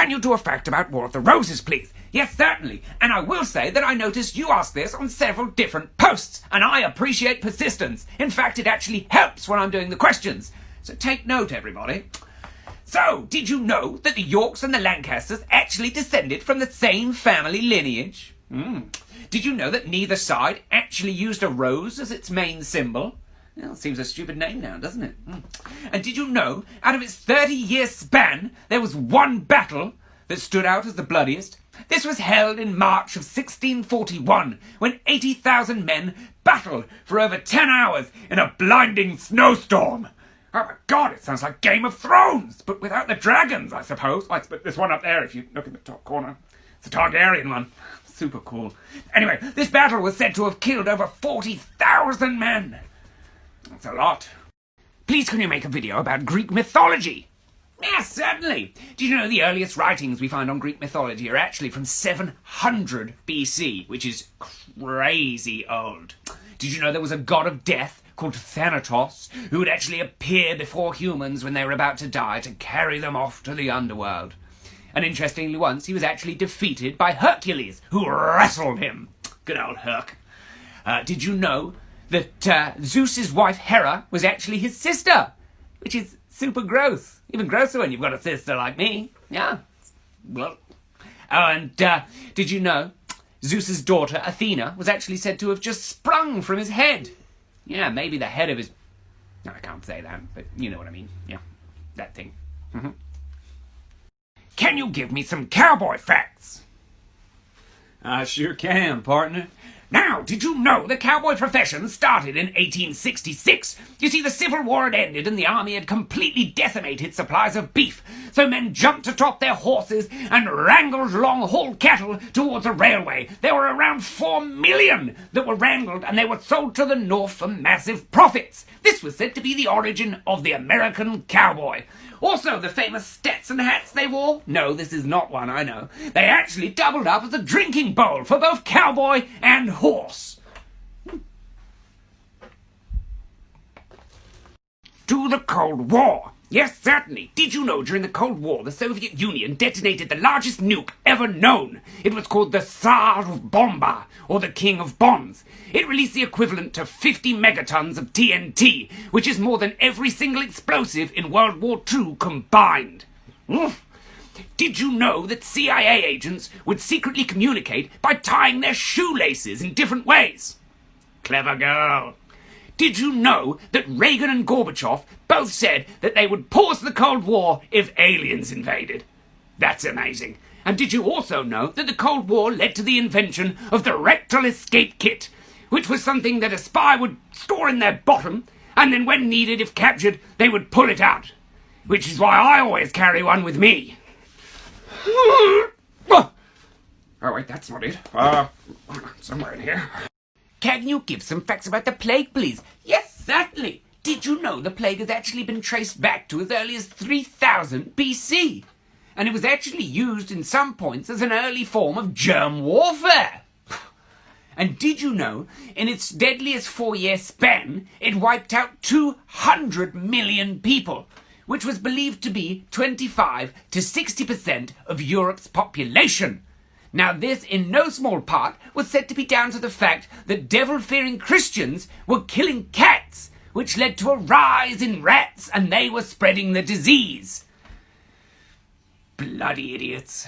Can you do a fact about War of the Roses, please? Yes, certainly. And I will say that I noticed you asked this on several different posts, and I appreciate persistence. In fact, it actually helps when I'm doing the questions. So take note, everybody. So, did you know that the Yorks and the Lancasters actually descended from the same family lineage? Did you know that neither side actually used a rose as its main symbol? Well, it seems a stupid name now, doesn't it? And did you know, out of its 30-year span, there was one battle that stood out as the bloodiest? This was held in March of 1641, when 80,000 men battled for over 10 hours in a blinding snowstorm. Oh my God, it sounds like Game of Thrones, but without the dragons, I suppose. Like this one up there, if you look in the top corner. It's a Targaryen one. Super cool. Anyway, this battle was said to have killed over 40,000 men. That's a lot. Please can you make a video about Greek mythology? Yes, certainly. Did you know the earliest writings we find on Greek mythology are actually from 700 BC, which is crazy old. Did you know there was a god of death called Thanatos, who would actually appear before humans when they were about to die to carry them off to the underworld? And interestingly, once he was actually defeated by Hercules, who wrestled him. Good old Herc. Did you know that Zeus's wife Hera was actually his sister? Which is super gross. Even grosser when you've got a sister like me. Yeah. Well. Oh, and did you know Zeus's daughter Athena was actually said to have just sprung from his head? Yeah, maybe the head of his... No, I can't say that, but you know what I mean. Yeah, that thing. Can you give me some cowboy facts? I sure can, partner. Now, did you know the cowboy profession started in 1866? You see, the Civil War had ended and the army had completely decimated supplies of beef, so men jumped atop their horses and wrangled long-haul cattle towards a railway. There were around 4 million that were wrangled, and they were sold to the North for massive profits. This was said to be the origin of the American cowboy. Also, the famous Stetson hats they wore? No, this is not one, I know. They actually doubled up as a drinking bowl for both cowboy and horse. To the Cold War. Yes, certainly. Did you know during the Cold War the Soviet Union detonated the largest nuke ever known? It was called the Tsar of Bomba, or the King of Bombs. It released the equivalent to 50 megatons of TNT, which is more than every single explosive in World War II combined. Did you know that CIA agents would secretly communicate by tying their shoelaces in different ways? Clever girl. Did you know that Reagan and Gorbachev both said that they would pause the Cold War if aliens invaded? That's amazing. And did you also know that the Cold War led to the invention of the rectal escape kit, which was something that a spy would store in their bottom, and then when needed, if captured, they would pull it out. Which is why I always carry one with me. Oh wait, that's not it. Somewhere in here. Can you give some facts about the plague, please? Yes, certainly. Did you know the plague has actually been traced back to as early as 3000 BC? And it was actually used in some points as an early form of germ warfare. And did you know, in its deadliest 4-year span, it wiped out 200 million people, which was believed to be 25 to 60% of Europe's population. Now this, in no small part, was said to be down to the fact that devil-fearing Christians were killing cats, which led to a rise in rats, and they were spreading the disease. Bloody idiots.